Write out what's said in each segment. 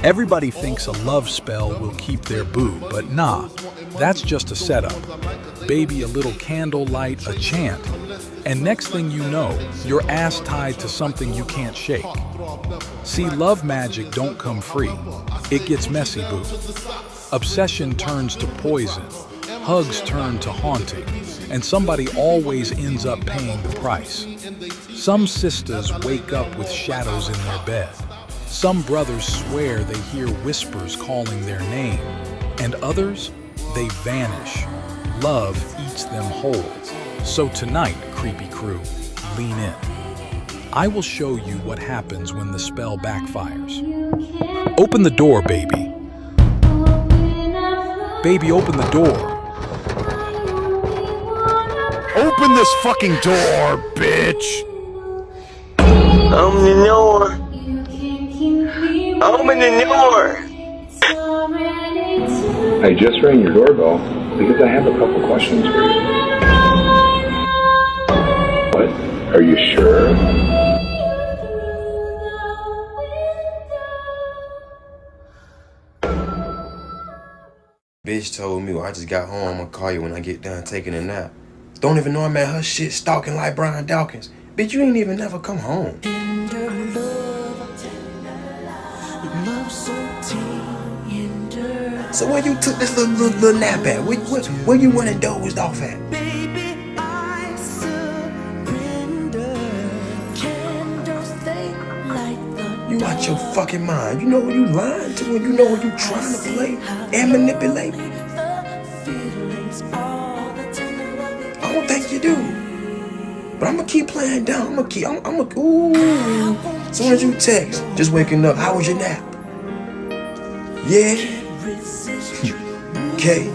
Everybody thinks a love spell will keep their boo, but nah, that's just a setup. Baby, a little candlelight, a chant, and next thing you know, your ass tied to something you can't shake. See, love magic don't come free. It gets messy, boo. Obsession turns to poison, hugs turn to haunting, and somebody always ends up paying the price. Some sisters wake up with shadows in their bed. Some brothers swear they hear whispers calling their name, and others, they vanish. Love eats them whole. So tonight, creepy crew, lean in. I will show you what happens when the spell backfires. Open the door, baby. Baby, open the door. Open this fucking door, bitch! Open the door. Open the door. I just rang your doorbell because I have a couple questions for you. What? Are you sure? Bitch told me, well, I just got home, I'm gonna call you when I get done taking a nap. Don't even know I'm at her shit stalking like Brian Dawkins. Bitch, you ain't even never come home. So where you took this little nap at? Where you went and dozed off at? You out your fucking mind. You know who you lying to and you know who you trying to play and manipulate. I don't think you do. But I'm gonna keep playing down. Ooh. As soon as you text, just waking up, how was your nap? Yeah. Okay.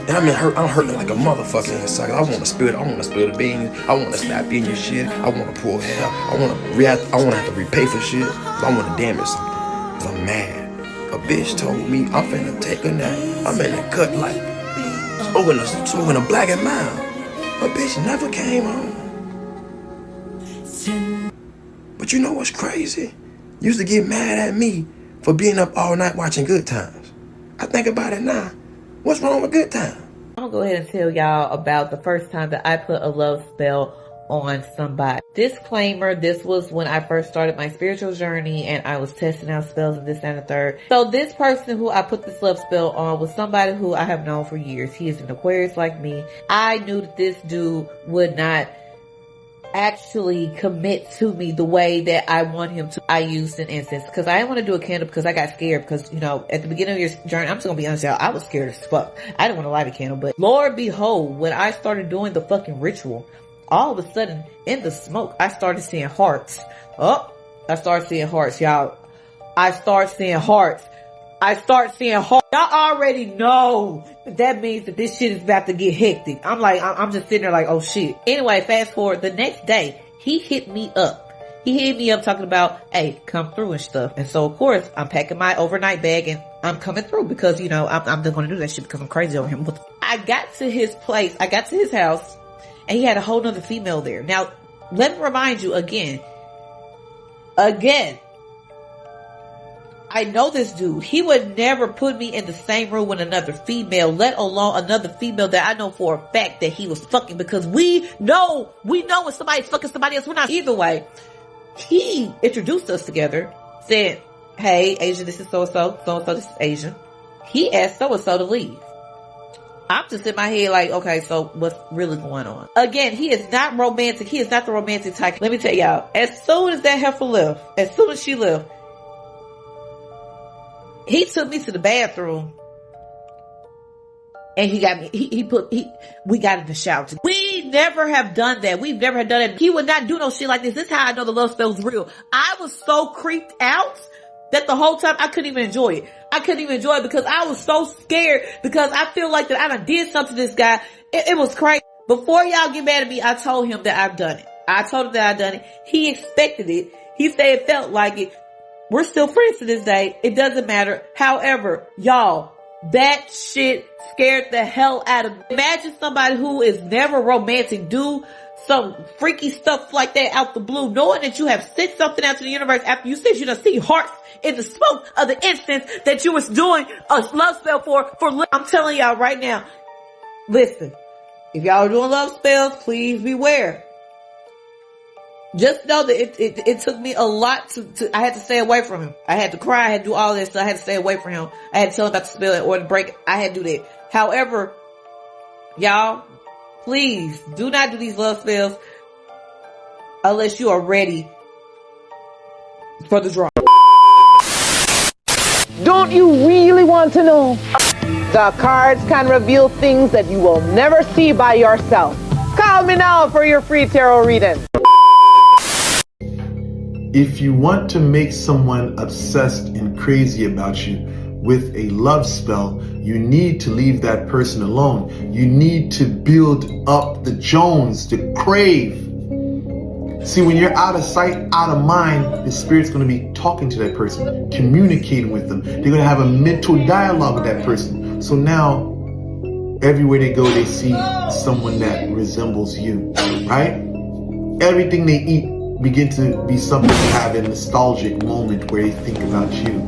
And I'm hurting like a motherfucker inside. I wanna spill the beans. I wanna slap in your shit. I wanna pull hair. I wanna have to repay for shit. I wanna damage something. Cause I'm mad. A bitch told me I'm finna take a nap. I'm in the cut like smoking a black and mild. A bitch never came home. But you know what's crazy? You used to get mad at me for being up all night watching Good Times. I think about it now. What's wrong with Good Times? I'm gonna go ahead and tell y'all about the first time that I put a love spell on somebody. Disclaimer, this was when I first started my spiritual journey and I was testing out spells and this and the third. So this person who I put this love spell on was somebody who I have known for years. He is an Aquarius like me. I knew that this dude would not actually commit to me the way that I want him to. I used an incense because I didn't want to do a candle because I got scared because, you know, at the beginning of your journey, I'm just gonna be honest, y'all, I was scared as fuck. I didn't want to light a candle, but Lord behold, when I started doing the fucking ritual, all of a sudden in the smoke, I started seeing hearts. I started seeing hearts, y'all. I start seeing hearts. Y'all already know that means that this shit is about to get hectic. I'm just sitting there like, oh shit. Anyway, fast forward, the next day, he hit me up. Talking about, hey, come through and stuff. And so, of course, I'm packing my overnight bag and I'm coming through because, you know, I'm just going to do that shit because I'm crazy over him. I got to his place. I got to his house and he had a whole nother female there. Now, let me remind you again, I know this dude. He would never put me in the same room with another female, let alone another female that I know for a fact that he was fucking, because we know when somebody's fucking somebody else. We're not. Either way, he introduced us together, said, hey, Asian, this is so-and-so, so-and-so, this is Asian. He asked so-and-so to leave. I'm just in my head like, okay, so what's really going on? Again, he is not romantic. He is not the romantic type. Let me tell y'all, as soon as that heifer left, as soon as she left, he took me to the bathroom and he got me, we got in the shower. We never have done that. We've never done it. He would not do no shit like this. This is how I know the love spell is real. I was so creeped out that the whole time I couldn't even enjoy it. I couldn't even enjoy it because I was so scared because I feel like that I done did something to this guy. It was crazy. Before y'all get mad at me, I told him that I've done it. I told him that I've done it. He expected it. He said it felt like it. We're still friends to this day. It doesn't matter. However, y'all, That shit scared the hell out of me. Imagine somebody who is never romantic do some freaky stuff like that out the blue, knowing that you have sent something out to the universe after you said you done see hearts in the smoke of the instance that you was doing a love spell for. I'm telling y'all right now, listen, if y'all are doing love spells, please beware. Just know that it took me a lot to I had to stay away from him. I had to cry, I had to do all this, so I had to stay away from him. I had to tell him about the spell in order to break it. I had to do that. However, y'all, please do not do these love spells unless you are ready for the draw. Don't you really want to know? The cards can reveal things that you will never see by yourself. Call me now for your free tarot reading. If you want to make someone obsessed and crazy about you with a love spell, you need to leave that person alone. You need to build up the Jones, the crave. See, when you're out of sight, out of mind, the spirit's going to be talking to that person, communicating with them. They're going to have a mental dialogue with that person. So now, everywhere they go, they see someone that resembles you, right? Everything they eat begin to be something to have a nostalgic moment where they think about you.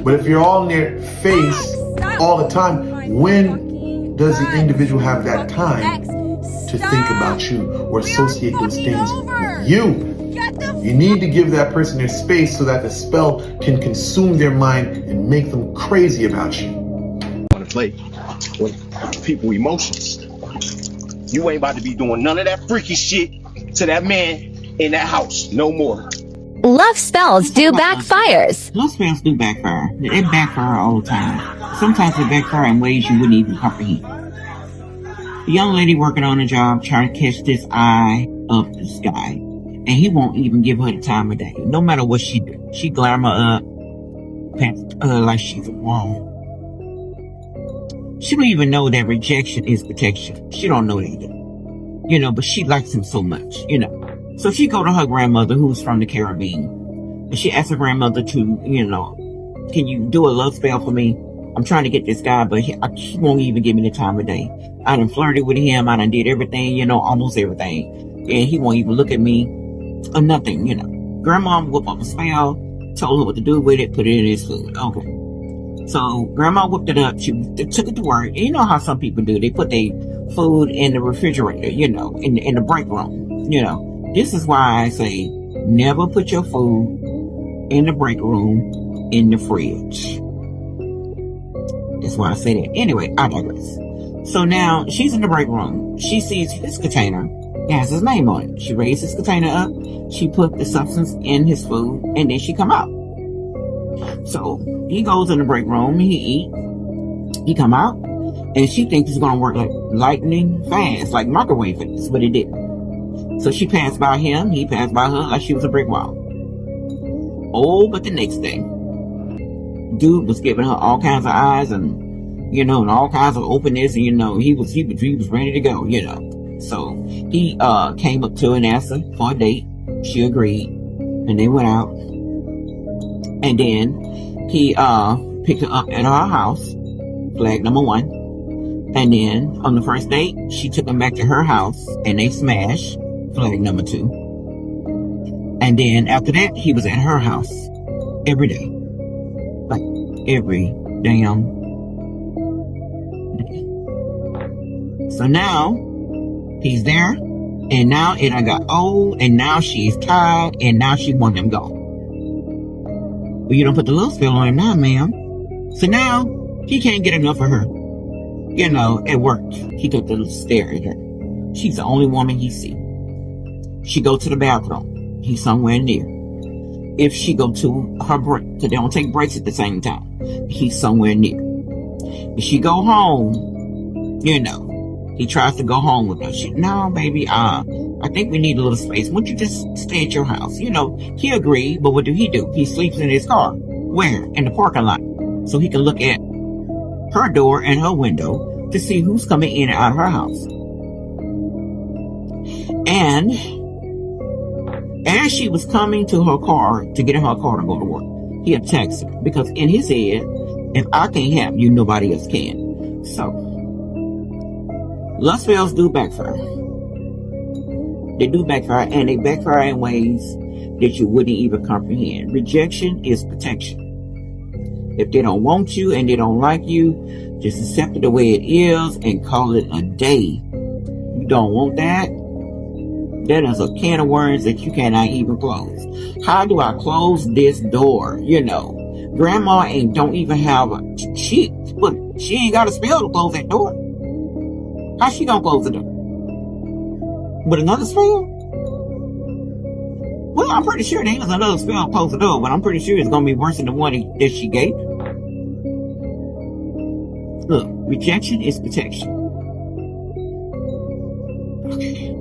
But if you're all in their face all the time, when does the individual have that time to think about you or associate those things with you? You need to give that person their space so that the spell can consume their mind and make them crazy about you. Want to play with people's emotions. You ain't about to be doing none of that freaky shit to that man in that house. No more. Love spells do backfires. Love spells do backfire. They backfire all the time. Sometimes they backfire in ways you wouldn't even comprehend. The young lady working on a job trying to catch this eye of this guy, and he won't even give her the time of day. No matter what she do, she glamour up, like she's a woman. She don't even know that rejection is protection. She don't know that either. But she likes him so much, So she go to her grandmother, who's from the Caribbean, and she asks her grandmother to, can you do a love spell for me? I'm trying to get this guy, but he won't even give me the time of day. I done flirted with him. I done did everything, almost everything. And he won't even look at me or nothing, Grandma whipped up a spell, told her what to do with it, put it in his food. Okay. So Grandma whipped it up. She took it to work. And you know how some people do. They put their food in the refrigerator, in the break room, This is why I say never put your food in the break room in the fridge. That's why I say that. Anyway, I digress. So now she's in the break room. She sees his container. It has his name on it. She raised his container up. She put the substance in his food, and then she come out. So he goes in the break room. He eat. He come out, and she thinks it's gonna work like lightning fast, like microwave fast, but it didn't. So she passed by him. He passed by her like she was a brick wall. Oh, but the next day, dude was giving her all kinds of eyes and, and all kinds of openness, and, he was ready to go, So he came up to her and asked her for a date. She agreed, and they went out. And then he picked her up at her house, flag number 1. And then on the first date, she took him back to her house, and they smashed, flag number 2. And then after that, he was at her house every day. Like every damn day. So now he's there, and now it done got old, and now she's tired, and now she want him gone. Well, you don't put the love spell on him now, ma'am. So now he can't get enough of her. It worked. He took to stare at her. She's the only woman he see. She go to the bathroom. He's somewhere near. If she go to her break, because they don't take breaks at the same time, he's somewhere near. If she go home, he tries to go home with her. No, baby, I think we need a little space. Won't you just stay at your house? He agreed, but what do? He sleeps in his car. Where? In the parking lot. So he can look at her door and her window to see who's coming in and out of her house. And as she was coming to her car, to get in her car to go to work, he had texted her, because in his head, If I can't help you, nobody else can. So, love spells do backfire. They do backfire, and they backfire in ways that you wouldn't even comprehend. Rejection is protection. If they don't want you and they don't like you, just accept it the way it is and call it a day. You don't want that? That is a can of worms that you cannot even close. How do I close this door? You know, grandma don't even have she ain't got a spell to close that door. How she gonna close the door? With another spell? Well, I'm pretty sure there is another spell to close the door, but I'm pretty sure it's gonna be worse than the one that she gave. Look, rejection is protection. Okay.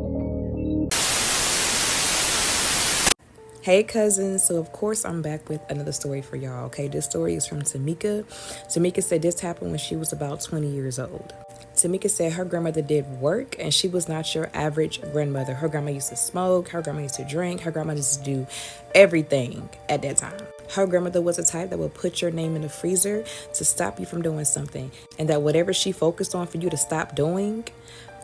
Hey cousins, so of course I'm back with another story for y'all. Okay, this story is from Tamika. Tamika said this happened when she was about 20 years old. Tamika said her grandmother did work and she was not your average grandmother. Her grandma used to smoke, her grandma used to drink, her grandma used to do everything at that time. Her grandmother was the type that would put your name in the freezer to stop you from doing something, and that whatever she focused on for you to stop doing,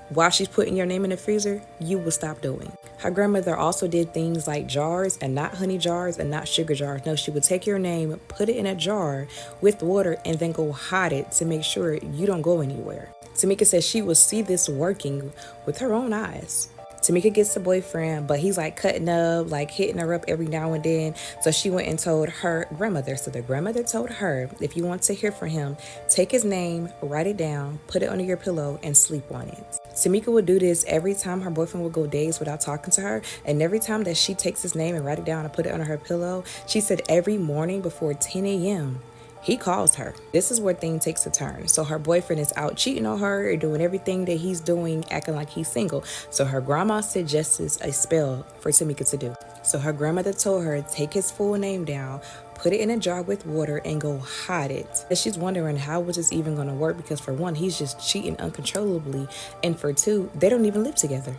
while she's putting your name in the freezer, you will stop doing. Her grandmother also did things like jars, and not honey jars and not sugar jars. No, she would take your name, put it in a jar with water, and then go hide it to make sure you don't go anywhere. Tamika says she would see this working with her own eyes. Tamika gets a boyfriend, but he's like cutting up, like hitting her up every now and then. So she went and told her grandmother. So the grandmother told her, if you want to hear from him, take his name, write it down, put it under your pillow, and sleep on it. Tamika would do this every time her boyfriend would go days without talking to her. And every time that she takes his name and write it down and put it under her pillow, she said every morning before 10 a.m., he calls her. This is where things takes a turn. So her boyfriend is out cheating on her or doing everything that he's doing, acting like he's single. So her grandma suggests a spell for Tamika to do. So her grandmother told her, take his full name down, put it in a jar with water, and go hide it. And she's wondering how was this even going to work, because for one, he's just cheating uncontrollably, and for two, they don't even live together.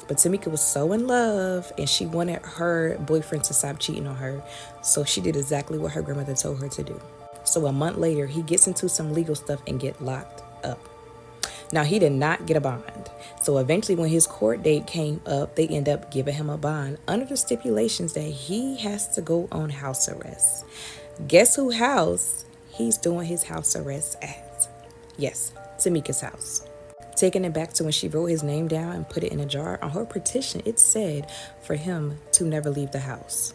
But Tamika was so in love and she wanted her boyfriend to stop cheating on her. So she did exactly what her grandmother told her to do. So a month later, he gets into some legal stuff and get locked up. Now, he did not get a bond. So eventually when his court date came up, they end up giving him a bond under the stipulations that he has to go on house arrest. Guess whose house he's doing his house arrest at? Yes, Tamika's house. Taking it back to when she wrote his name down and put it in a jar, on her petition, it said for him to never leave the house.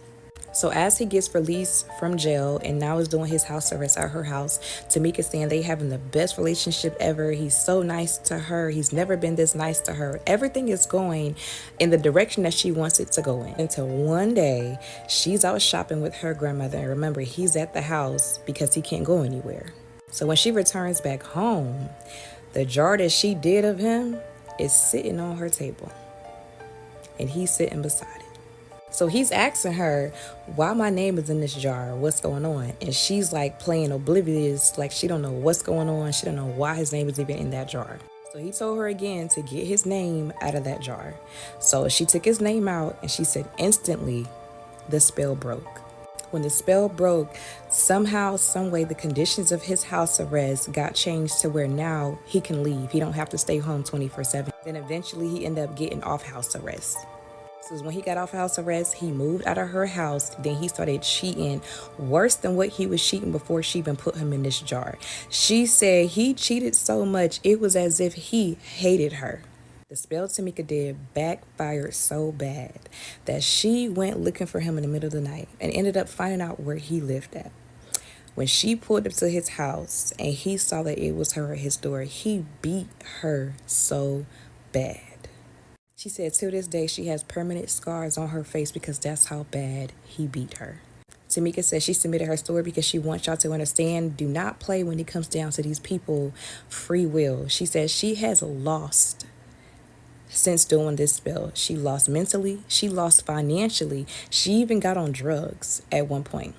So as he gets released from jail and now is doing his house arrest at her house, Tamika's saying they having the best relationship ever. He's so nice to her. He's never been this nice to her. Everything is going in the direction that she wants it to go in. Until one day, she's out shopping with her grandmother. And remember, he's at the house because he can't go anywhere. So when she returns back home, the jar that she did of him is sitting on her table. And he's sitting beside it. So he's asking her, why my name is in this jar? What's going on? And she's like playing oblivious, like she don't know what's going on. She don't know why his name is even in that jar. So he told her again to get his name out of that jar. So she took his name out and she said instantly the spell broke. When the spell broke, somehow, some way, the conditions of his house arrest got changed to where now he can leave. He don't have to stay home 24/7. Then eventually he ended up getting off house arrest. So when he got off house arrest, he moved out of her house. Then he started cheating worse than what he was cheating before she even put him in this jar. She said he cheated so much, it was as if he hated her. The spell Tamika did backfired so bad that she went looking for him in the middle of the night and ended up finding out where he lived at. When she pulled up to his house and he saw that it was her at his door, he beat her so bad. She said to this day she has permanent scars on her face because that's how bad he beat her. Tamika says she submitted her story because she wants y'all to understand, do not play when it comes down to these people free will. She says she has lost since doing this spell. She lost mentally, she lost financially, she even got on drugs at one point.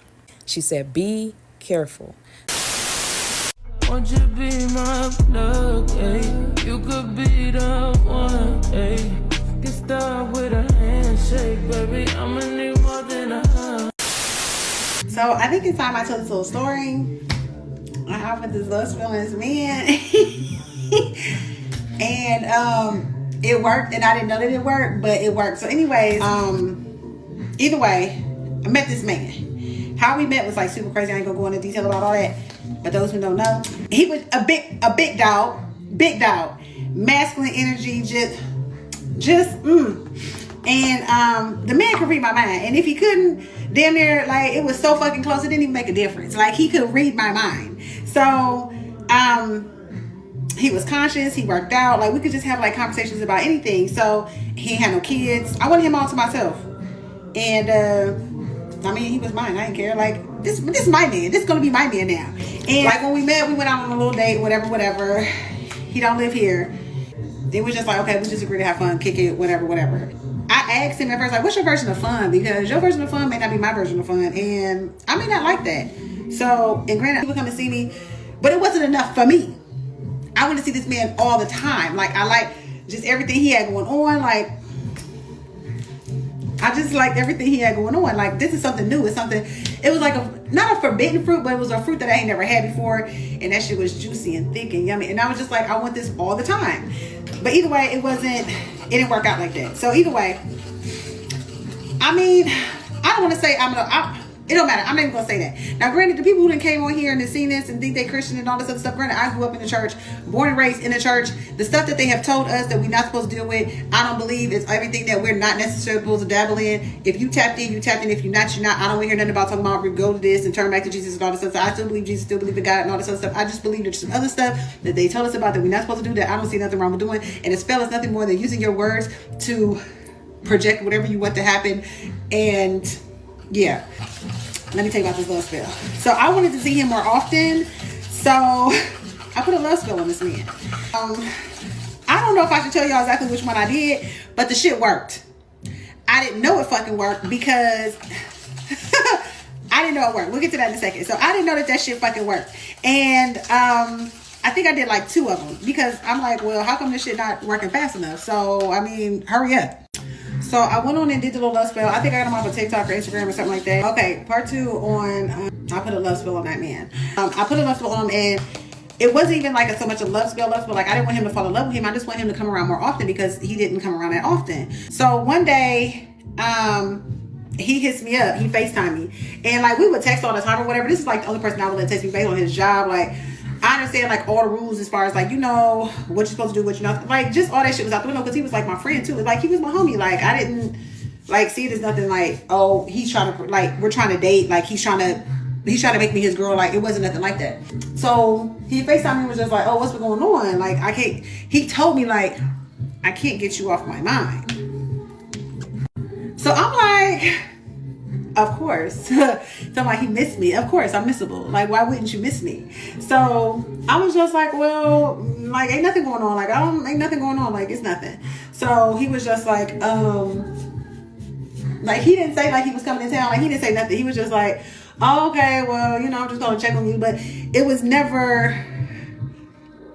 She said, be careful. Won't you be my plug, ayy? You could be the one, ayy. Get started with a handshake, baby. I'ma need more than a hug. So I think it's time I tell this little story. I put this love spell on this man. And it worked, and I didn't know that it worked, but it worked. So anyways, either way, I met this man. How we met was like super crazy. I ain't gonna go into detail about all that, but those who don't know, he was a big dog, masculine energy, and the man could read my mind, and if he couldn't, damn near, like, it was so fucking close, it didn't even make a difference. Like, he could read my mind. So he was conscious, he worked out, like, we could just have like conversations about anything. So he had no kids, I wanted him all to myself, and I mean, he was mine, I didn't care. Like, this is my man, this is gonna be my man now. And like, when we met, we went out on a little date, whatever. He don't live here. It was just like, okay, we just agreed to have fun, kick it, whatever. I asked him at first, like, what's your version of fun? Because your version of fun may not be my version of fun, and I may not like that. So, and granted, people come to see me, but it wasn't enough for me. I want to see this man all the time. Like, I like just everything he had going on. Like, I just liked everything he had going on. Like, this is something new. It's something, it was like not a forbidden fruit, but it was a fruit that I ain't never had before. And that shit was juicy and thick and yummy. And I was just like, I want this all the time. But either way, it didn't work out like that. So either way, I mean, I don't want to say it don't matter. I'm not even going to say that. Now, granted, the people who done came on here and have seen this and think they Christian and all this other stuff, granted, I grew up in the church, born and raised in the church. The stuff that they have told us that we're not supposed to deal with, I don't believe it's everything that we're not necessarily supposed to dabble in. If you tapped in, you tapped in. If you're not, you're not. I don't want to hear nothing about talking about go to this and turn back to Jesus and all this stuff. So I still believe Jesus, still believe in God and all this other stuff. I just believe there's some other stuff that they told us about that we're not supposed to do that I don't see nothing wrong with doing. And a spell is nothing more than using your words to project whatever you want to happen. And yeah. Let me tell you about this love spell. So I wanted to see him more often. So I put a love spell on this man. I don't know if I should tell y'all exactly which one I did, but the shit worked. I didn't know it fucking worked because I didn't know it worked. We'll get to that in a second. So I didn't know that shit fucking worked. And I think I did like 2 of them because I'm like, well, how come this shit not working fast enough? So, I mean, hurry up. So I went on and did the little love spell. I think I got them off of TikTok or Instagram or something like that. Okay, part 2 on, I put a love spell on that man. I put a love spell on him, and it wasn't even like so much a love spell. Like, I didn't want him to fall in love with him. I just want him to come around more often because he didn't come around that often. So one day, he hits me up. He FaceTimed me. And like, we would text all the time or whatever. This is like the only person I would let text me based on his job. Like, I understand like all the rules as far as like, you know, what you're supposed to do, what you're not. Like, just all that shit was out the window because he was like my friend too. Like, he was my homie. Like, I didn't like see it as nothing like, oh, he's trying to, like, we're trying to date. Like, he's trying to make me his girl. Like, it wasn't nothing like that. So he FaceTimed me and was just like, oh, what's been going on? Like, I can't, he told me like, I can't get you off my mind. So I'm like, of course. So I'm like, he missed me. Of course, I'm missable. Like, why wouldn't you miss me? So I was just like, well, like, ain't nothing going on. Like, ain't nothing going on. Like, it's nothing. So he was just like, like, he didn't say like he was coming in town. Like, he didn't say nothing. He was just like, oh, okay, well, you know, I'm just going to check on you. But it was never,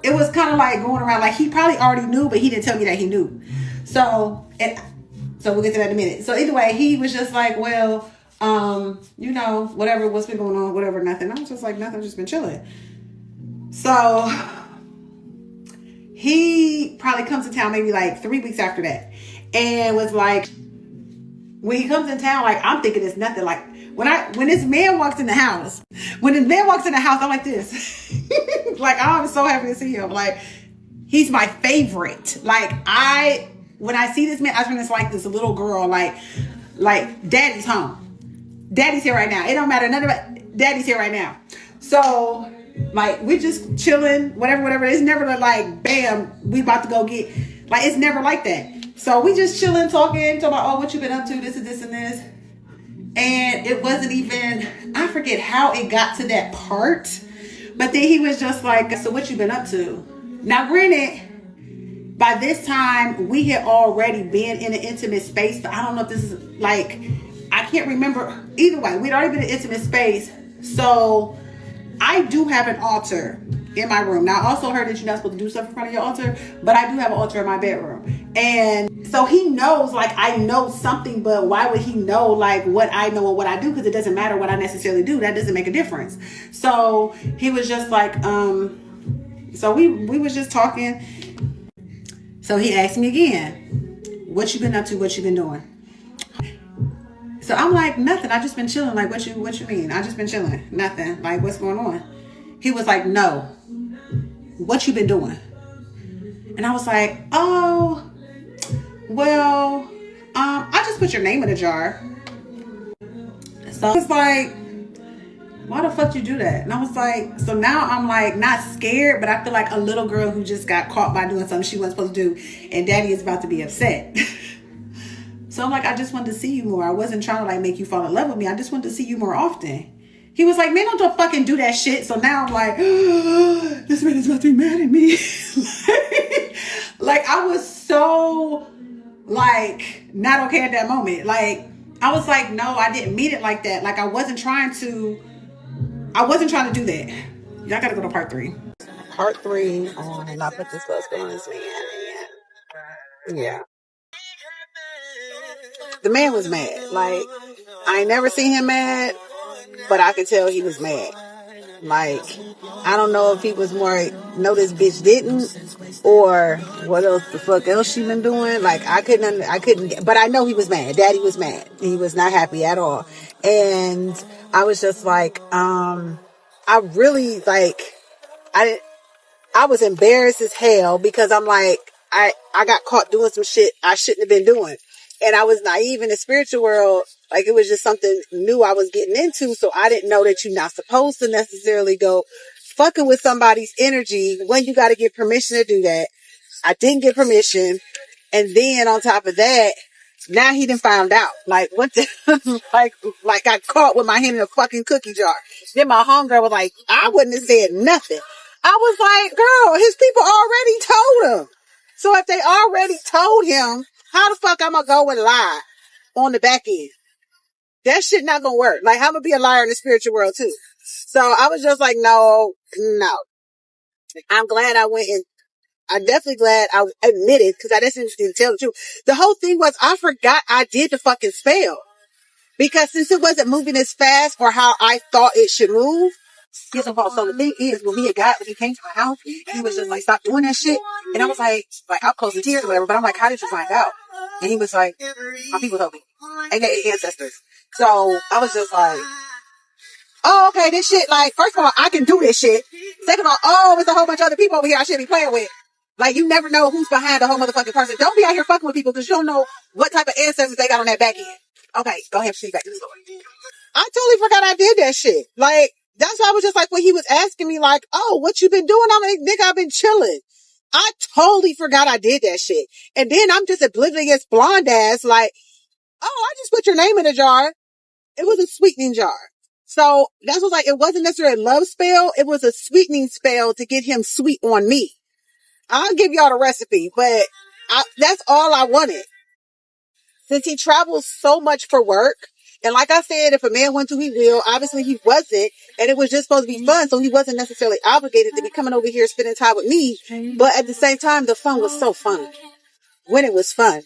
it was kind of like going around. Like, he probably already knew, but he didn't tell me that he knew. So we'll get to that in a minute. So either way, he was just like, well, you know, whatever, what's been going on, whatever, nothing. I was just like, nothing, I've just been chilling. So he probably comes to town maybe like 3 weeks after that. And was like, when he comes in town, like, I'm thinking it's nothing. Like, when this man walks in the house, I'm like this. Like, I'm so happy to see him. Like, he's my favorite. Like, when I see this man, I think it's like this little girl, like daddy's home. Daddy's here right now. It don't matter. None of it. Daddy's here right now. So, like, we just chilling, whatever. It's never like, bam, we about to go get, like, it's never like that. So we just chilling, talking about, oh, what you been up to, this and this and this. And it wasn't even, I forget how it got to that part. But then he was just like, so what you been up to? Now, granted, by this time, we had already been in an intimate space. But I don't know if this is like, I can't remember. Either way, we'd already been in an intimate space. So I do have an altar in my room. Now, I also heard that you're not supposed to do stuff in front of your altar. But I do have an altar in my bedroom. And so he knows, like, I know something, but why would he know, like, what I know and what I do? Because it doesn't matter what I necessarily do. That doesn't make a difference. So he was just like, so we was just talking. So he asked me again, what you been up to? What you been doing? So I'm like, nothing. I just been chilling. Like, what you mean? I just been chilling. Nothing. Like, what's going on? He was like, no. What you been doing? And I was like, oh, well, I just put your name in a jar. So it's like, why the fuck you do that? And I was like, so now I'm like not scared, but I feel like a little girl who just got caught by doing something she wasn't supposed to do, and daddy is about to be upset. So I'm like, I just wanted to see you more. I wasn't trying to like make you fall in love with me. I just wanted to see you more often. He was like, man, don't fucking do that shit. So now I'm like, oh, this man is about to be mad at me. Like I was so like not okay at that moment. Like I was like, no, I didn't mean it like that. Like I wasn't trying to do that. Y'all gotta go to part 3. Part 3 on I put this husband on his man. Yeah. The man was mad. Like I ain't never seen him mad, but I could tell he was mad. Like I don't know if he was more no this bitch didn't, or what else the fuck else she been doing. Like I couldn't, but I know he was mad. Daddy was mad. He was not happy at all. And I was just like, I really like, I was embarrassed as hell because I'm like, I got caught doing some shit I shouldn't have been doing. And I was naive in the spiritual world. Like it was just something new I was getting into. So I didn't know that you're not supposed to necessarily go fucking with somebody's energy when you got to get permission to do that. I didn't get permission. And then on top of that, now he done found out. Like what the, like I caught with my hand in a fucking cookie jar. Then my homegirl was like, I wouldn't have said nothing. I was like, girl, his people already told him. So if they already told him, how the fuck I'm gonna go and lie on the back end? That shit not gonna work. Like, I'm gonna be a liar in the spiritual world too. So I was just like, no. I'm glad I went and I'm definitely glad I admitted because I just didn't tell the truth. The whole thing was I forgot I did the fucking spell because since it wasn't moving as fast or how I thought it should move. Yes, so the thing is, when he came to my house, he was just like, stop doing that shit. And I was like I'm close to tears or whatever, but I'm like, how did you find out? And he was like, my people told me, aka ancestors. So I was just like, oh, okay, this shit, like, first of all, I can do this shit. Second of all, oh, it's a whole bunch of other people over here I shouldn't be playing with. Like, you never know who's behind the whole motherfucking person. Don't be out here fucking with people because you don't know what type of ancestors they got on that back end. Okay, go ahead and see back to the story. I totally forgot I did that shit. Like, that's why I was just like, when he was asking me, like, oh, what you been doing? I'm like, nigga, I've been chilling. I totally forgot I did that shit. And then I'm just oblivious blonde ass, like, oh, I just put your name in a jar. It was a sweetening jar. So that's was like, it wasn't necessarily a love spell. It was a sweetening spell to get him sweet on me. I'll give y'all the recipe, but that's all I wanted. Since he travels so much for work, and like I said, if a man wants to, he will. Obviously, he wasn't, and it was just supposed to be fun, so he wasn't necessarily obligated to be coming over here spending time with me. But at the same time, the fun was so fun. When it was fun,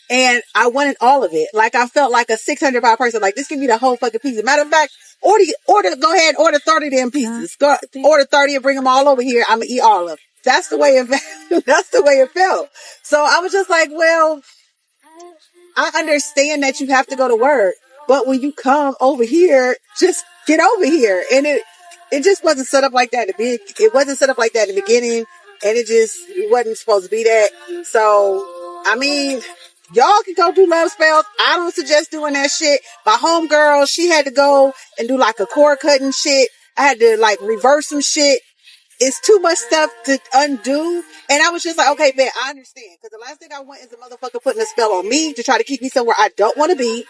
and I wanted all of it. Like I felt like a 600-pound person. Like this give me the whole fucking pizza. Matter of fact, go ahead, order 30 damn pieces. Order 30 and bring them all over here. I'm gonna eat all of them. That's the way it. That's the way it felt. So I was just like, well. I understand that you have to go to work, but when you come over here, just get over here. And it just wasn't set up like that it wasn't set up like that in the beginning, and it wasn't supposed to be that. So, I mean, y'all can go do love spells. I don't suggest doing that shit. My homegirl, she had to go and do like a cord cutting shit. I had to like reverse some shit. It's too much stuff to undo. And I was just like, okay, man, I understand. Because the last thing I want is a motherfucker putting a spell on me to try to keep me somewhere I don't want to be.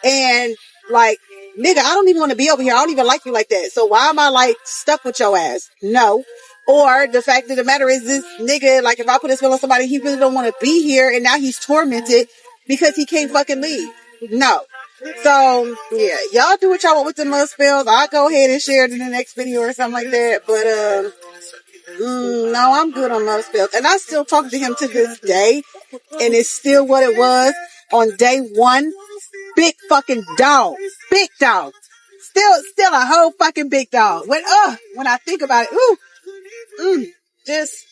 And like, nigga, I don't even want to be over here. I don't even like you like that. So why am I like stuck with your ass? No. Or the fact of the matter is this nigga, like if I put a spell on somebody, he really don't want to be here. And now he's tormented because he can't fucking leave. No. So yeah, y'all do what y'all want with the love spells. I'll go ahead and share it in the next video or something like that. But No, I'm good on love spells. And I still talk to him to this day. And it's still what it was on day one. Big fucking dog. Big dog. Still a whole fucking big dog. When I think about it, just.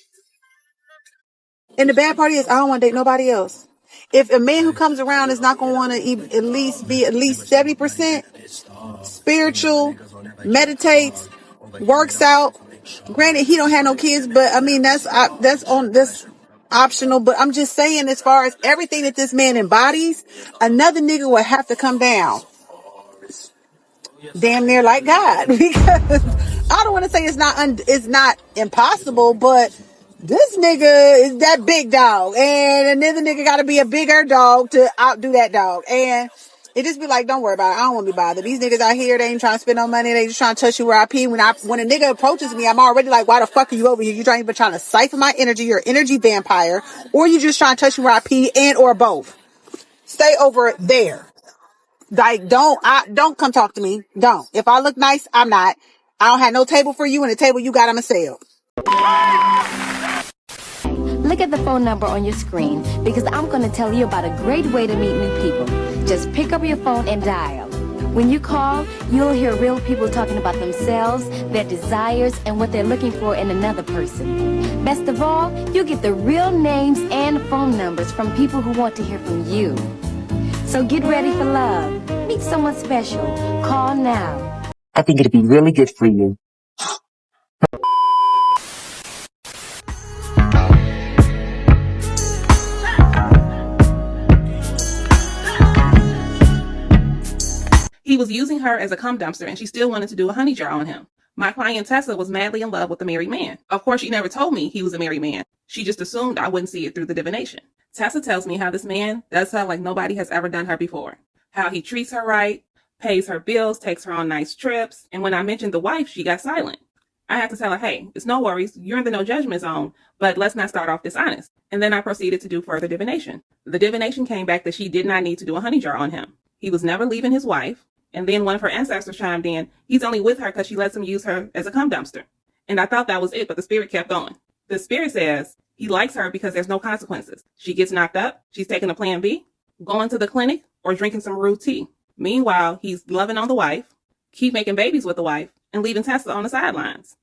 And the bad part is I don't want to date nobody else. If a man who comes around is not going to want to at least be at least 70% spiritual, meditates, works out. Granted, he don't have no kids, but I mean that's optional. But I'm just saying, as far as everything that this man embodies, another nigga would have to come down, damn near like God, because I don't want to say it's not impossible, but this nigga is that big dog, and another nigga got to be a bigger dog to outdo that dog, and it just be like, don't worry about it. I don't want to be bothered. These niggas out here, they ain't trying to spend no money. They just trying to touch you where I pee. When a nigga approaches me, I'm already like, why the fuck are you over here? You trying to siphon my energy? You're an energy vampire, or you just trying to touch you where I pee, and or both. Stay over there. Like, don't come talk to me. Don't. If I look nice, I'm not. I don't have no table for you, and the table you got, I'ma sell. Look at the phone number on your screen, because I'm going to tell you about a great way to meet new people. Just pick up your phone and dial. When you call, you'll hear real people talking about themselves, their desires, and what they're looking for in another person. Best of all, you'll get the real names and phone numbers from people who want to hear from you. So get ready for love. Meet someone special. Call now. I think it'd be really good for you. He was using her as a cum dumpster, and she still wanted to do a honey jar on him. My client Tessa was madly in love with a married man. Of course, she never told me he was a married man. She just assumed I wouldn't see it through the divination. Tessa tells me how this man does her like nobody has ever done her before. How he treats her right, pays her bills, takes her on nice trips. And when I mentioned the wife, she got silent. I had to tell her, hey, it's no worries. You're in the no judgment zone, but let's not start off dishonest. And then I proceeded to do further divination. The divination came back that she did not need to do a honey jar on him. He was never leaving his wife. And then one of her ancestors chimed in, he's only with her because she lets him use her as a cum dumpster. And I thought that was it, but the spirit kept going. The spirit says he likes her because there's no consequences. She gets knocked up, she's taking a plan B, going to the clinic, or drinking some rude tea. Meanwhile, he's loving on the wife, keep making babies with the wife, and leaving Tessa on the sidelines.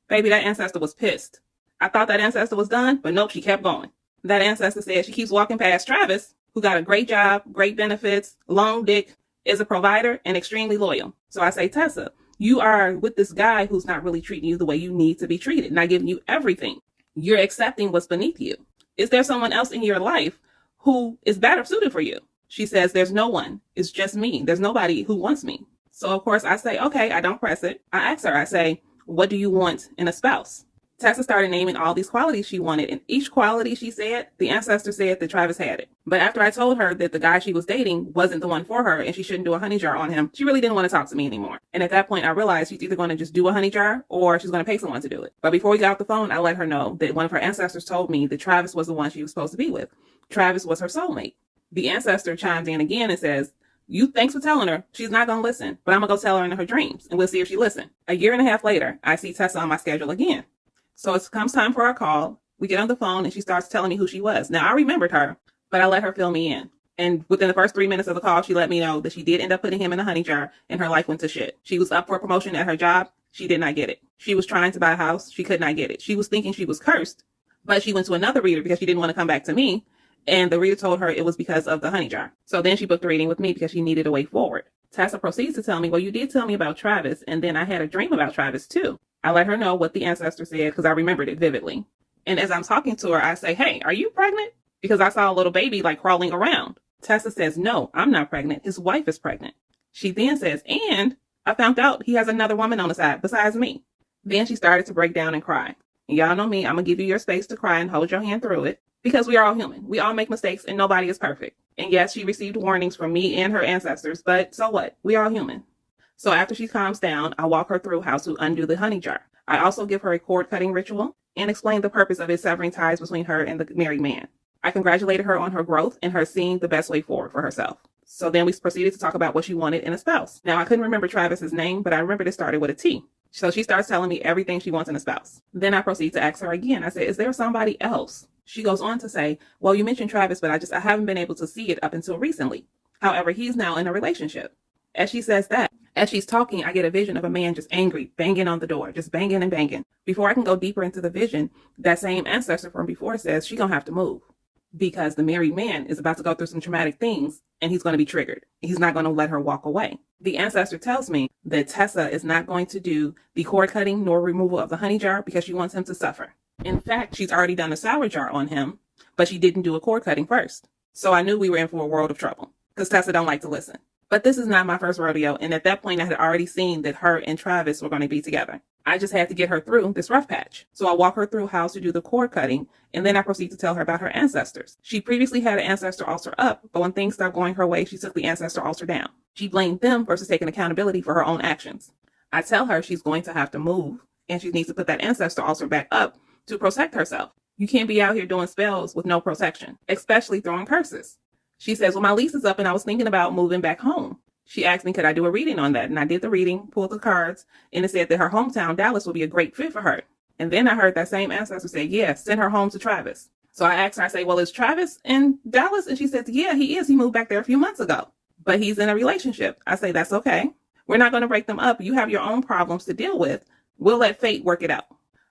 Baby, that ancestor was pissed. I thought that ancestor was done, but nope, she kept going. That ancestor said she keeps walking past Travis, who got a great job, great benefits, long dick, is a provider, and extremely loyal. So I say, Tessa, you are with this guy who's not really treating you the way you need to be treated, not giving you everything. You're accepting what's beneath you. Is there someone else in your life who is better suited for you? She says, there's no one. It's just me. There's nobody who wants me. So of course I say, okay, I don't press it. I ask her, I say, what do you want in a spouse? Tessa started naming all these qualities she wanted, and each quality she said, the ancestor said that Travis had it. But after I told her that the guy she was dating wasn't the one for her and she shouldn't do a honey jar on him, she really didn't want to talk to me anymore. And at that point, I realized she's either going to just do a honey jar or she's going to pay someone to do it. But before we got off the phone, I let her know that one of her ancestors told me that Travis was the one she was supposed to be with. Travis was her soulmate. The ancestor chimes in again and says, thanks for telling her. She's not going to listen, but I'm going to go tell her in her dreams and we'll see if she listens. A year and a half later, I see Tessa on my schedule again. So it comes time for our call. We get on the phone and she starts telling me who she was. Now, I remembered her, but I let her fill me in. And within the first 3 minutes of the call, she let me know that she did end up putting him in a honey jar and her life went to shit. She was up for a promotion at her job. She did not get it. She was trying to buy a house. She could not get it. She was thinking she was cursed, but she went to another reader because she didn't want to come back to me. And the reader told her it was because of the honey jar. So then she booked a reading with me because she needed a way forward. Tessa proceeds to tell me, well, you did tell me about Travis. And then I had a dream about Travis too. I let her know what the ancestor said because I remembered it vividly. And as I'm talking to her, I say, hey, are you pregnant? Because I saw a little baby like crawling around. Tessa says, no, I'm not pregnant. His wife is pregnant. She then says, and I found out he has another woman on the side besides me. Then she started to break down and cry. And y'all know me, I'm going to give you your space to cry and hold your hand through it because we are all human. We all make mistakes and nobody is perfect. And yes, she received warnings from me and her ancestors, but so what? We are human. So after she calms down, I walk her through how to undo the honey jar. I also give her a cord cutting ritual and explain the purpose of it severing ties between her and the married man. I congratulated her on her growth and her seeing the best way forward for herself. So then we proceeded to talk about what she wanted in a spouse. Now, I couldn't remember Travis's name, but I remembered it started with a T. So she starts telling me everything she wants in a spouse. Then I proceed to ask her again. I said, is there somebody else? She goes on to say, well, you mentioned Travis, but I haven't been able to see it up until recently. However, he's now in a relationship. As she says that, as she's talking, I get a vision of a man just angry, banging on the door, just banging and banging. Before I can go deeper into the vision, that same ancestor from before says she's going to have to move because the married man is about to go through some traumatic things and he's going to be triggered. He's not going to let her walk away. The ancestor tells me that Tessa is not going to do the cord cutting nor removal of the honey jar because she wants him to suffer. In fact, she's already done a sour jar on him, but she didn't do a cord cutting first. So I knew we were in for a world of trouble because Tessa don't like to listen. But this is not my first rodeo, and at that point I had already seen that her and Travis were going to be together. I just had to get her through this rough patch. So I walk her through how to do the cord cutting, and then I proceed to tell her about her ancestors. She previously had an ancestor altar up, but when things stopped going her way, she took the ancestor altar down. She blamed them versus taking accountability for her own actions. I tell her she's going to have to move, and she needs to put that ancestor altar back up to protect herself. You can't be out here doing spells with no protection, especially throwing curses. She says, well, my lease is up and I was thinking about moving back home. She asked me, could I do a reading on that? And I did the reading, pulled the cards, and it said that her hometown, Dallas, would be a great fit for her. And then I heard that same ancestor say, yeah, send her home to Travis. So I asked her, I say, well, is Travis in Dallas? And she says, yeah, he is. He moved back there a few months ago, but he's in a relationship. I say, that's okay. We're not going to break them up. You have your own problems to deal with. We'll let fate work it out.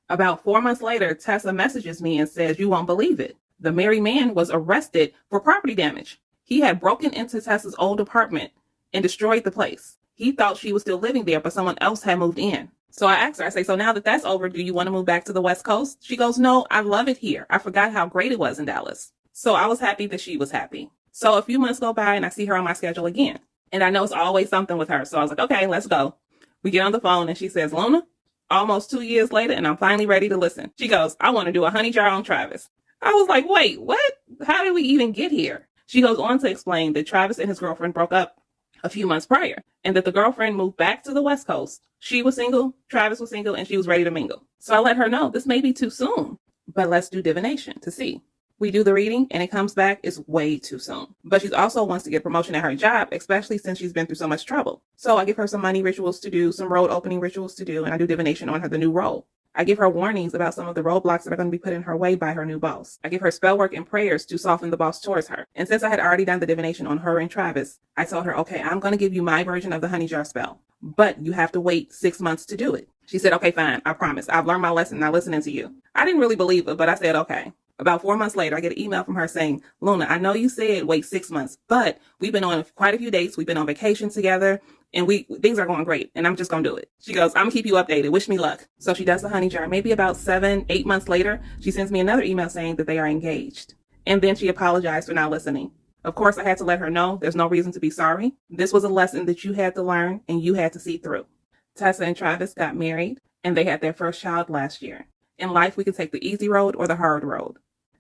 About 4 months later, Tessa messages me and says, you won't believe it. The married man was arrested for property damage. He had broken into Tessa's old apartment and destroyed the place. He thought she was still living there, but someone else had moved in. So I asked her, I say, so now that that's over, do you want to move back to the West Coast? She goes, no, I love it here. I forgot how great it was in Dallas. So I was happy that she was happy. So a few months go by and I see her on my schedule again. And I know it's always something with her. So I was like, okay, let's go. We get on the phone and she says, Luna, almost 2 years later, and I'm finally ready to listen. She goes, I want to do a honey jar on Travis. I was like, wait, what? How did we even get here? She goes on to explain that Travis and his girlfriend broke up a few months prior and that the girlfriend moved back to the West Coast. She was single, Travis was single, and she was ready to mingle. So I let her know this may be too soon, but let's do divination to see. We do the reading and it comes back it's way too soon. But she also wants to get promotion at her job, especially since she's been through so much trouble. So I give her some money rituals to do, some road opening rituals to do, and I do divination on her, the new role. I give her warnings about some of the roadblocks that are going to be put in her way by her new boss. I give her spell work and prayers to soften the boss towards her. And since I had already done the divination on her and Travis, I told her, okay, I'm going to give you my version of the honey jar spell, but you have to wait 6 months to do it. She said, okay, fine. I promise. I've learned my lesson. Now listening to you. I didn't really believe it, but I said, okay. About 4 months later, I get an email from her saying, Luna, I know you said wait 6 months, but we've been on quite a few dates. We've been on vacation together and things are going great and I'm just going to do it. She goes, I'm gonna keep you updated. Wish me luck. So she does the honey jar. Maybe about 7-8 months later, she sends me another email saying that they are engaged. And then she apologized for not listening. Of course, I had to let her know there's no reason to be sorry. This was a lesson that you had to learn and you had to see through. Tessa and Travis got married and they had their first child last year. In life, we can take the easy road or the hard road.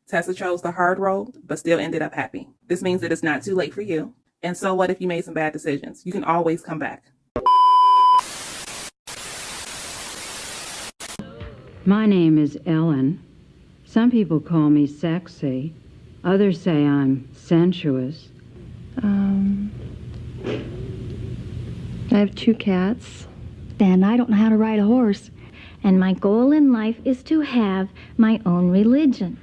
Tessa chose the hard road, but still ended up happy. This means that it's not too late for you. And so what if you made some bad decisions? You can always come back. My name is Ellen. Some people call me sexy. Others say I'm sensuous. I have 2 cats. And I don't know how to ride a horse. And my goal in life is to have my own religion.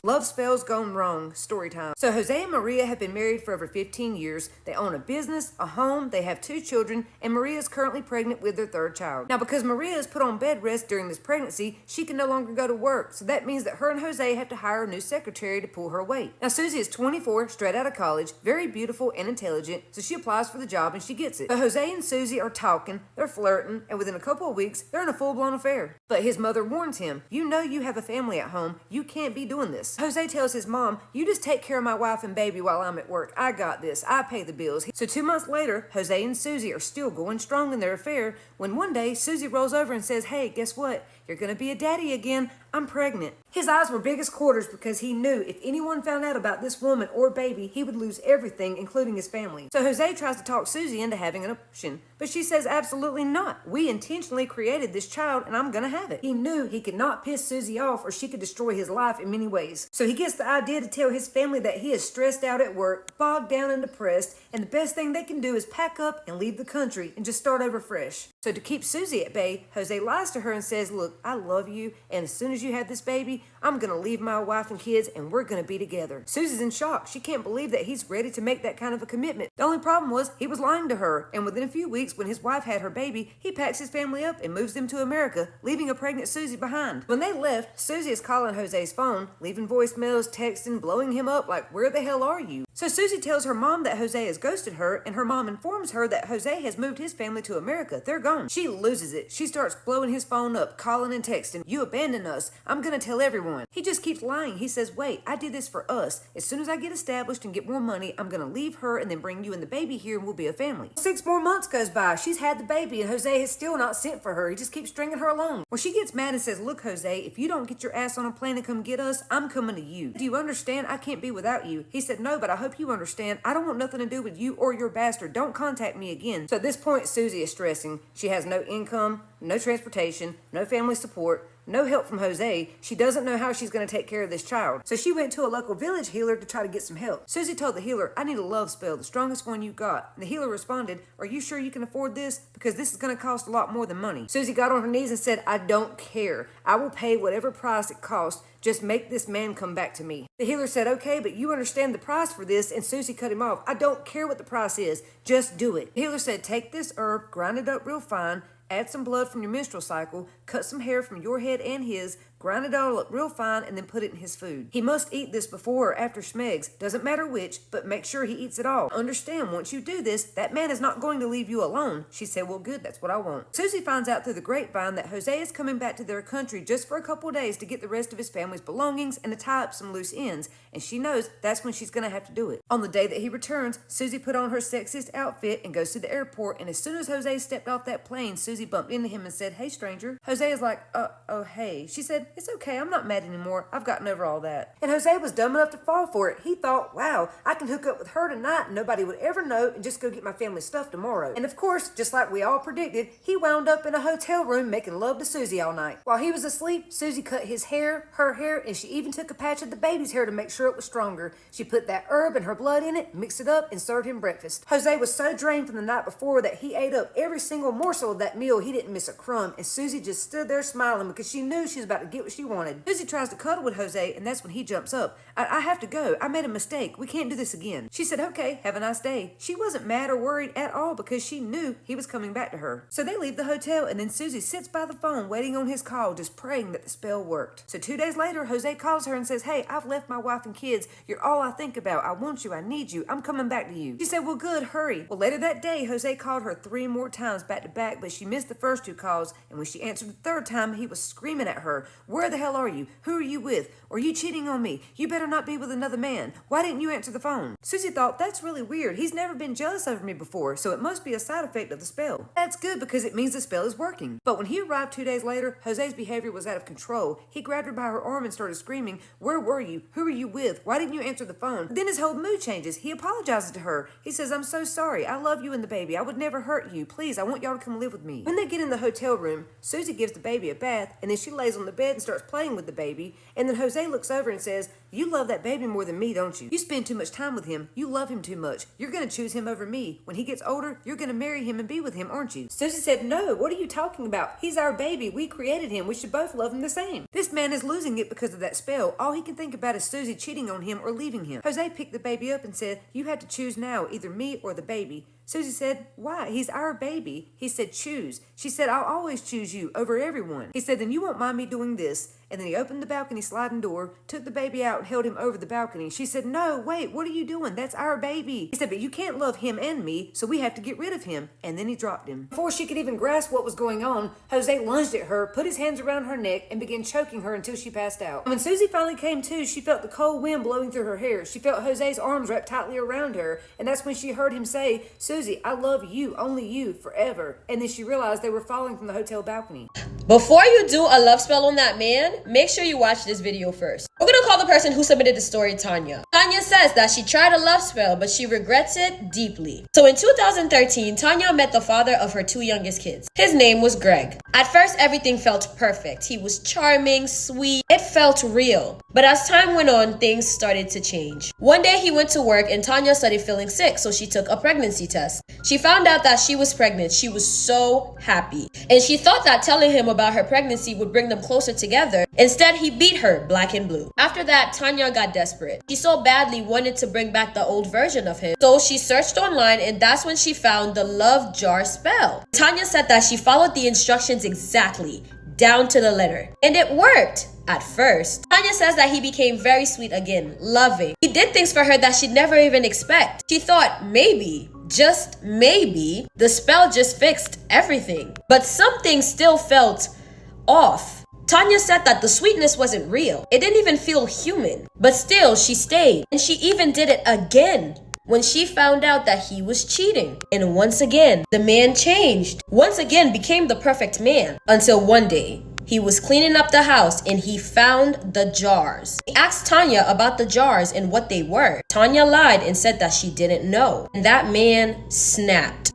Love spells gone wrong. Story time. So Jose and Maria have been married for over 15 years. They own a business, a home, they have 2 children, and Maria is currently pregnant with their 3rd child. Now, because Maria is put on bed rest during this pregnancy, she can no longer go to work. So that means that her and Jose have to hire a new secretary to pull her weight. Now, Susie is 24, straight out of college, very beautiful and intelligent, so she applies for the job and she gets it. But Jose and Susie are talking, they're flirting, and within a couple of weeks, they're in a full-blown affair. But his mother warns him, you know you have a family at home, you can't be doing this. Jose tells his mom, you just take care of my wife and baby while I'm at work. I got this. I pay the bills. So 2 months later, Jose and Susie are still going strong in their affair when one day Susie rolls over and says, hey, guess what? you're gonna be a daddy again. I'm pregnant. His eyes were big as quarters because he knew if anyone found out about this woman or baby, he would lose everything, including his family. So Jose tries to talk Susie into having an abortion, but she says absolutely not. We intentionally created this child and I'm gonna have it. He knew he could not piss Susie off or she could destroy his life in many ways. So he gets the idea to tell his family that he is stressed out at work, bogged down and depressed, and the best thing they can do is pack up and leave the country and just start over fresh. So to keep Susie at bay, Jose lies to her and says, look, I love you, and as soon as you have this baby, I'm gonna leave my wife and kids and we're gonna be together. Susie's in shock. She can't believe that he's ready to make that kind of a commitment. The only problem was he was lying to her, and within a few weeks when his wife had her baby, he packs his family up and moves them to America, leaving a pregnant Susie behind. When they left, Susie is calling Jose's phone, leaving voicemails, texting, blowing him up like, where the hell are you? So Susie tells her mom that Jose has ghosted her, and her mom informs her that Jose has moved his family to America. They're gone. She loses it. She starts blowing his phone up, calling and texting, you abandoned us. I'm gonna tell everyone. He just keeps lying. He says, wait, I did this for us. As soon as I get established and get more money, I'm gonna leave her and then bring you and the baby here and we'll be a family. 6 more months goes by. She's had the baby and Jose has still not sent for her. He just keeps stringing her along. Well, she gets mad and says, look, Jose, if you don't get your ass on a plane and come get us, I'm coming to you. Do you understand? I can't be without you. He said, no, but I hope you understand. I don't want nothing to do with you or your bastard. Don't contact me again. So at this point, Susie is stressing. She has no income, no transportation, no family support, no help from Jose. She doesn't know how she's going to take care of this child. So she went to a local village healer to try to get some help. Susie told the healer, I need a love spell, the strongest one you got. And the healer responded, are you sure you can afford this? Because this is going to cost a lot more than money. Susie got on her knees and said, I don't care. I will pay whatever price it costs. Just make this man come back to me. The healer said, okay, but you understand the price for this, and Susie cut him off. I don't care what the price is. Just do it. The healer said, take this herb, grind it up real fine, add some blood from your menstrual cycle, cut some hair from your head and his, grind it all up real fine, and then put it in his food. He must eat this before or after Schmegs. Doesn't matter which, but make sure he eats it all. Understand, once you do this, that man is not going to leave you alone. She said, well, good, that's what I want. Susie finds out through the grapevine that Jose is coming back to their country just for a couple days to get the rest of his family's belongings and to tie up some loose ends, and she knows that's when she's going to have to do it. On the day that he returns, Susie put on her sexiest outfit and goes to the airport, and as soon as Jose stepped off that plane, Susie bumped into him and said, hey, stranger. Jose is like, oh, hey. She said, it's okay, I'm not mad anymore. I've gotten over all that. And Jose was dumb enough to fall for it. He thought, wow, I can hook up with her tonight and nobody would ever know and just go get my family stuff tomorrow. And of course, just like we all predicted, he wound up in a hotel room making love to Susie all night. While he was asleep, Susie cut his hair, her hair, and she even took a patch of the baby's hair to make sure it was stronger. She put that herb and her blood in it, mixed it up, and served him breakfast. Jose was so drained from the night before that he ate up every single morsel of that meal. He didn't miss a crumb, and Susie just stood there smiling because she knew she was about to get what she wanted. Susie tries to cuddle with Jose, and that's when he jumps up. I have to go. I made a mistake. We can't do this again. She said, okay, have a nice day. She wasn't mad or worried at all because she knew he was coming back to her. So they leave the hotel, and then Susie sits by the phone waiting on his call, just praying that the spell worked. So 2 days later, Jose calls her and says, hey, I've left my wife and kids. You're all I think about. I want you. I need you. I'm coming back to you. She said, well, good. Hurry. Well, later that day, Jose called her 3 more times back to back, but she missed the first 2 calls, and when she answered the 3rd time, he was screaming at her, where the hell are you? Who are you with? Are you cheating on me? You better not be with another man. Why didn't you answer the phone? Susie thought, that's really weird. He's never been jealous over me before, so it must be a side effect of the spell. That's good because it means the spell is working. But when he arrived 2 days later, Jose's behavior was out of control. He grabbed her by her arm and started screaming, where were you? Who are you with? Why didn't you answer the phone? Then his whole mood changes. He apologizes to her. He says, I'm so sorry. I love you and the baby. I would never hurt you. Please, I want y'all to come live with me. When they get in the hotel room, Susie gives the baby a bath, and then she lays on the bed and starts playing with the baby, and then Jose looks over and says, you love that baby more than me, don't you? You spend too much time with him. You love him too much. You're going to choose him over me. When he gets older, you're going to marry him and be with him, aren't you? Susie said, no, what are you talking about? He's our baby. We created him. We should both love him the same. This man is losing it because of that spell. All he can think about is Susie cheating on him or leaving him. Jose picked the baby up and said, you have to choose now, either me or the baby. Susie said, why? He's our baby. He said, choose. She said, I'll always choose you over everyone. He said, then you won't mind me doing this. And then he opened the balcony sliding door, took the baby out, and held him over the balcony. She said, "No, wait, what are you doing? That's our baby." He said, "But you can't love him and me, so we have to get rid of him." And then he dropped him. Before she could even grasp what was going on, Jose lunged at her, put his hands around her neck, and began choking her until she passed out. When Susie finally came to, she felt the cold wind blowing through her hair. She felt Jose's arms wrapped tightly around her, and that's when she heard him say, "Susie, I love you, only you, forever." And then she realized they were falling from the hotel balcony. Before you do a love spell on that man, make sure you watch this video first. We're gonna call the person who submitted the story Tanya. Tanya says that she tried a love spell, but she regrets it deeply. So in 2013, Tanya met the father of her 2 youngest kids. His name was Greg. At first, everything felt perfect. He was charming, sweet. It felt real. But as time went on, things started to change. One day he went to work and Tanya started feeling sick, so she took a pregnancy test. She found out that she was pregnant. She was so happy. And she thought that telling him about her pregnancy would bring them closer together. Instead, he beat her black and blue. After that, Tanya got desperate. She so badly wanted to bring back the old version of him. So she searched online, and that's when she found the love jar spell. Tanya said that she followed the instructions exactly, down to the letter. And it worked. At first, Tanya says that he became very sweet again, loving. He did things for her that she'd never even expect. She thought maybe, just maybe, the spell just fixed everything. But something still felt off. Tanya said that the sweetness wasn't real. It didn't even feel human. But still, she stayed. And she even did it again when she found out that he was cheating. And once again, the man changed. Once again, became the perfect man. Until one day, he was cleaning up the house and he found the jars. He asked Tanya about the jars and what they were. Tanya lied and said that she didn't know. And that man snapped.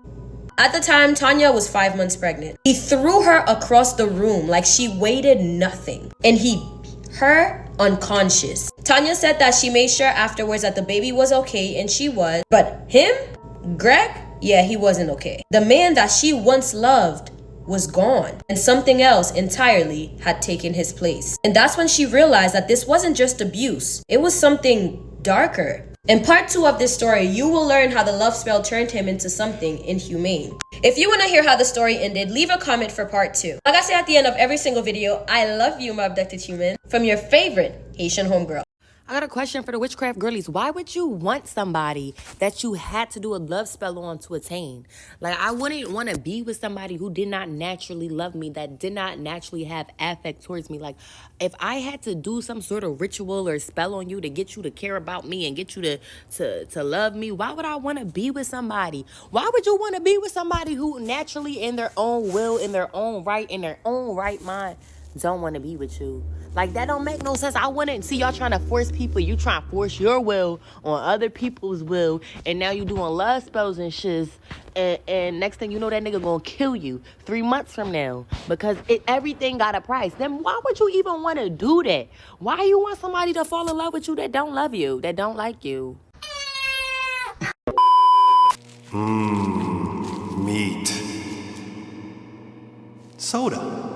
At the time, Tanya was 5 months pregnant. He threw her across the room like she weighed nothing. And he beat her unconscious. Tanya said that she made sure afterwards that the baby was okay, and she was. But him? Greg? Yeah, he wasn't okay. The man that she once loved was gone, and something else entirely had taken his place. And that's when she realized that this wasn't just abuse. It was something darker. In part 2 of this story, you will learn how the love spell turned him into something inhumane. If you want to hear how the story ended, leave a comment for part 2. Like I say at the end of every single video, I love you, my abducted human, from your favorite Haitian homegirl. I got a question for the witchcraft girlies. Why would you want somebody that you had to do a love spell on to attain? Like, I wouldn't want to be with somebody who did not naturally love me, that did not naturally have affect towards me. Like, if I had to do some sort of ritual or spell on you to get you to care about me and get you to love me, why would I want to be with somebody? Why would you want to be with somebody who naturally, in their own will, in their own right mind, don't want to be with you? Like, that don't make no sense. I wouldn't see y'all trying to force people. You trying to force your will on other people's will, and now you doing love spells and shiz, and next thing you know, that nigga gonna kill you 3 months from now because everything got a price. Then why would you even want to do that? Why you want somebody to fall in love with you that don't love you, that don't like you? Meat. Soda.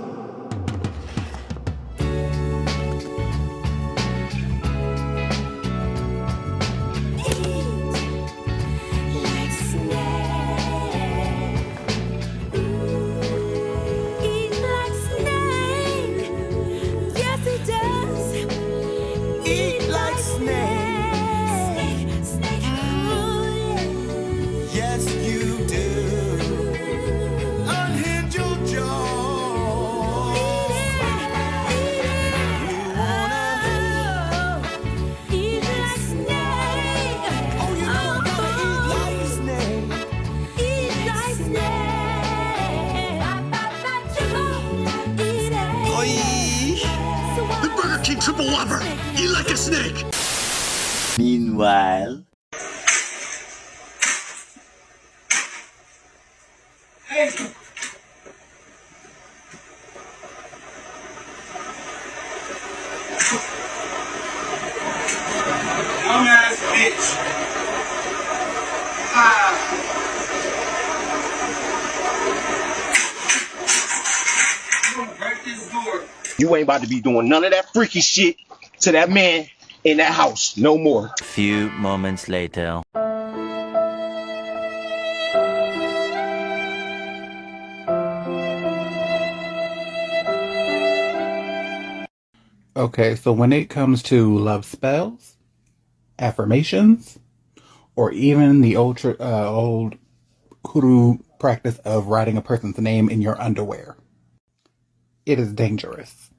Triple Whopper! Eat like a snake! Meanwhile... Hey! Dumbass bitch! I'm gonna break this door. You ain't about to be doing none of that freaky shit to that man in that house no more. Few moments later. Okay, so when it comes to love spells, affirmations, or even the old hoodoo practice of writing a person's name in your underwear, it is dangerous.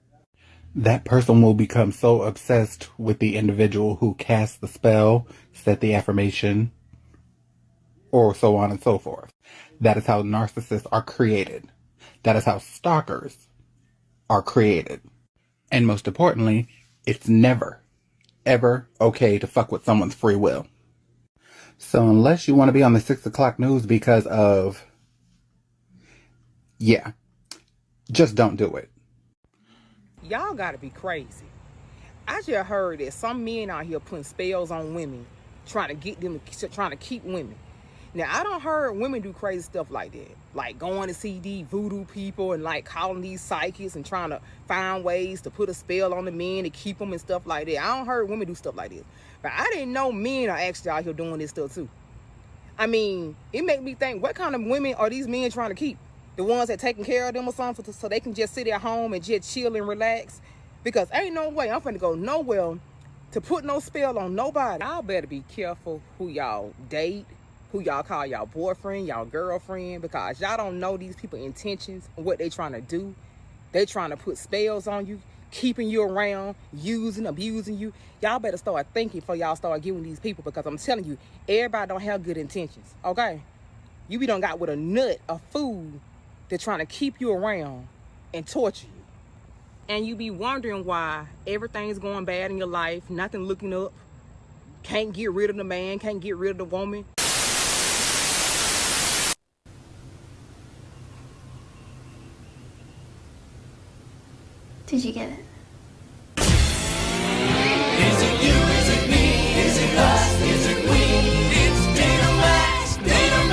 That person will become so obsessed with the individual who cast the spell, said the affirmation, or so on and so forth. That is how narcissists are created. That is how stalkers are created. And most importantly, it's never, ever okay to fuck with someone's free will. So unless you want to be on the 6 o'clock news because of, yeah, just don't do it. Y'all gotta be crazy. I just heard that some men out here putting spells on women, trying to get them, trying to keep women. Now, I don't heard women do crazy stuff like that. Like going to see these voodoo people and like calling these psychics and trying to find ways to put a spell on the men to keep them and stuff like that. I don't heard women do stuff like this. But I didn't know men are actually out here doing this stuff too. I mean, it made me think, what kind of women are these men trying to keep? The ones that taking care of them or something so they can just sit at home and just chill and relax? Because ain't no way I'm finna go nowhere to put no spell on nobody. Y'all better be careful who y'all date, who y'all call y'all boyfriend, y'all girlfriend, because y'all don't know these people's intentions and what they trying to do. They trying to put spells on you, keeping you around, using, abusing you. Y'all better start thinking before y'all start giving these people, because I'm telling you, everybody don't have good intentions, okay? You be done got with a nut, a fool, that's trying to keep you around and torture you. And you be wondering why everything's going bad in your life, nothing looking up, can't get rid of the man, can't get rid of the woman. Did you get it? Is it you? Is it me? Is it us? Is it we? It's Data Max. Data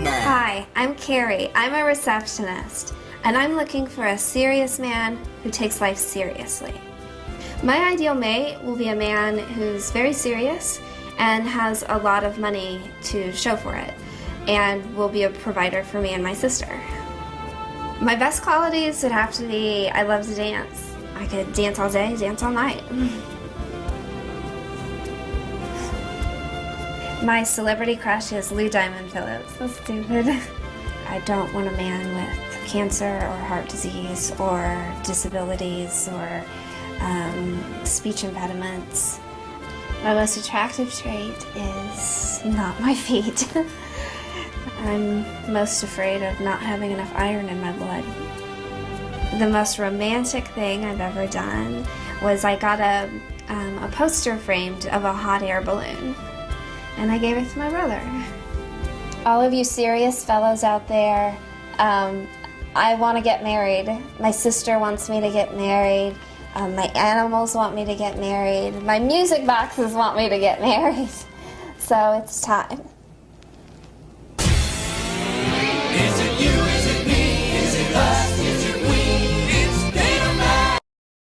Max. Hi, I'm Carrie. I'm a receptionist, and I'm looking for a serious man who takes life seriously. My ideal mate will be a man who's very serious and has a lot of money to show for it, and will be a provider for me and my sister. My best qualities would have to be, I love to dance. I could dance all day, dance all night. My celebrity crush is Lou Diamond Phillips. So stupid. I don't want a man with cancer or heart disease or disabilities or speech impediments. My most attractive trait is not my feet. I'm most afraid of not having enough iron in my blood. The most romantic thing I've ever done was I got a poster framed of a hot air balloon, and I gave it to my brother. All of you serious fellows out there, I want to get married. My sister wants me to get married. My animals want me to get married. My music boxes want me to get married. So it's time.